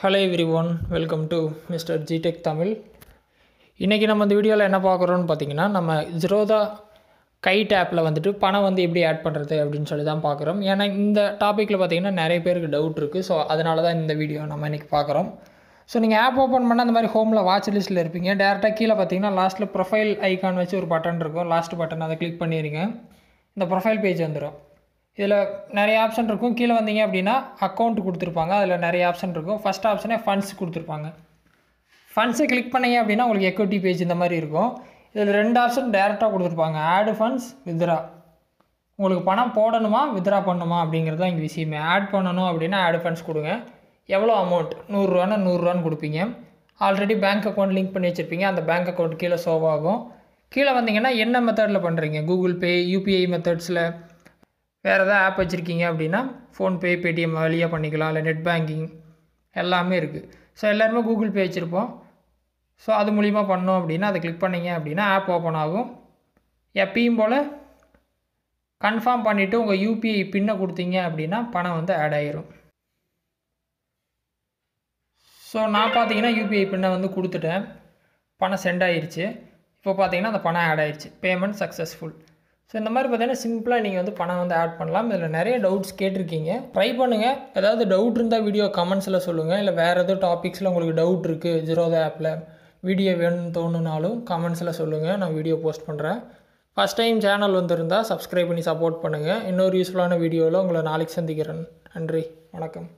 Hello everyone, welcome to Mr. GTech Tamil. இன்றைக்கி நம்ம இந்த வீடியோவில் என்ன பார்க்குறோன்னு பார்த்தீங்கன்னா, நம்ம ஜெரோதா கைட் ஆப்பில் வந்துட்டு பணம் வந்து எப்படி ஆட் பண்ணுறது அப்படின்னு சொல்லி தான் பார்க்குறோம். ஏன்னா இந்த டாப்பிக்கில் பார்த்தீங்கன்னா நிறைய பேருக்கு டவுட் இருக்குது. ஸோ அதனால தான் இந்த வீடியோ நம்ம இன்றைக்கி பார்க்குறோம். ஸோ நீங்கள் ஆப் ஓப்பன் பண்ணால் அந்த மாதிரி ஹோமில் வாட்ச் லிஸ்ட்டில் இருப்பீங்க. டேரெக்டாக கீழே பார்த்தீங்கன்னா லாஸ்ட்டில் ப்ரொஃபைல் ஐக்கான் வச்சு ஒரு பட்டன் இருக்கும். லாஸ்ட் பட்டன் அதை கிளிக் பண்ணிடுங்க. இந்த ப்ரொஃபைல் பேஜ் வந்துடும். இதில் நிறைய ஆப்ஷன் இருக்கும். கீழே வந்தீங்க அப்படின்னா அக்கௌண்ட் கொடுத்துருப்பாங்க. அதில் நிறைய ஆப்ஷன் இருக்கும். ஃபஸ்ட் ஆப்ஷனே ஃபண்ட்ஸ் கொடுத்துருப்பாங்க. ஃபண்ட்ஸை கிளிக் பண்ணிங்க அப்படின்னா உங்களுக்கு எக்விட்டி பேஜ் இந்த மாதிரி இருக்கும். இதில் ரெண்டு ஆப்ஷன் டேரெக்டாக கொடுத்துருப்பாங்க, ஆட் ஃபண்ட்ஸ், வித்ரா. உங்களுக்கு பணம் போடணுமா வித்ரா பண்ணணுமா அப்படிங்கிறது தான் இங்கே விஷயமே. ஆட் பண்ணணும் அப்படின்னா ஆட் ஃபண்ட்ஸ் கொடுங்க. எவ்வளோ அமௌண்ட், 100 ரூபான்னா 100 ரூபான்னு கொடுப்பீங்க. ஆல்ரெடி பேங்க் அக்கௌண்ட் லிங்க் பண்ணி வச்சுருப்பீங்க. அந்த பேங்க் அக்கௌண்ட் கீழே ஷோவ் ஆகும். கீழே வந்தீங்கன்னா என்ன மெத்தடில் பண்ணுறீங்க, கூகுள் பே, யூபிஐ மெத்தட்ஸில் வேறு எதாவது ஆப் வச்சுருக்கீங்க அப்படின்னா ஃபோன்பே, பேடிஎம் வழியாக பண்ணிக்கலாம். இல்லை நெட் பேங்கிங் எல்லாமே இருக்குது. ஸோ எல்லாருமே கூகுள் பே வச்சுருப்போம். ஸோ அது மூலிமா பண்ணோம் அப்படின்னா அதை கிளிக் பண்ணிங்க அப்படின்னா ஆப் ஓப்பன் ஆகும். எப்பயும் போல் கன்ஃபார்ம் பண்ணிவிட்டு உங்கள் யூபிஐ பின்னை கொடுத்தீங்க அப்படின்னா பணம் வந்து ஆட் ஆகிரும். ஸோ நான் பார்த்தீங்கன்னா யூபிஐ பின்னை வந்து கொடுத்துட்டேன். பணம் சென்ட் ஆகிருச்சு. இப்போ பார்த்தீங்கன்னா அந்த பணம் ஆட் ஆகிருச்சு. Payment successful. ஸோ இந்த மாதிரி பார்த்தீங்கன்னா சிம்பிளாக நீங்கள் வந்து பணம் வந்து ஆட் பண்ணலாம். இதில் நிறைய டவுட்ஸ் கேட்டிருக்கீங்க. ட்ரை பண்ணுங்கள். ஏதாவது டவுட் இருந்தால் வீடியோ கமெண்ட்ஸில் சொல்லுங்கள். இல்லை வேறு எதுவும் டாபிக்ஸில் உங்களுக்கு டவுட் இருக்குது ஜெரோதா ஆப்பில் வீடியோ வேணும்னு தோணுனாலும் கமெண்ட்ஸில் சொல்லுங்கள். நான் வீடியோ போஸ்ட் பண்ணுறேன். ஃபஸ்ட் டைம் சேனல் வந்துருந்தால் சப்ஸ்கிரைப் பண்ணி சப்போர்ட் பண்ணுங்கள். இன்னொரு யூஸ்ஃபுல்லான வீடியோவில் உங்களை நாளைக்கு சந்திக்கிறேன். நன்றி, வணக்கம்.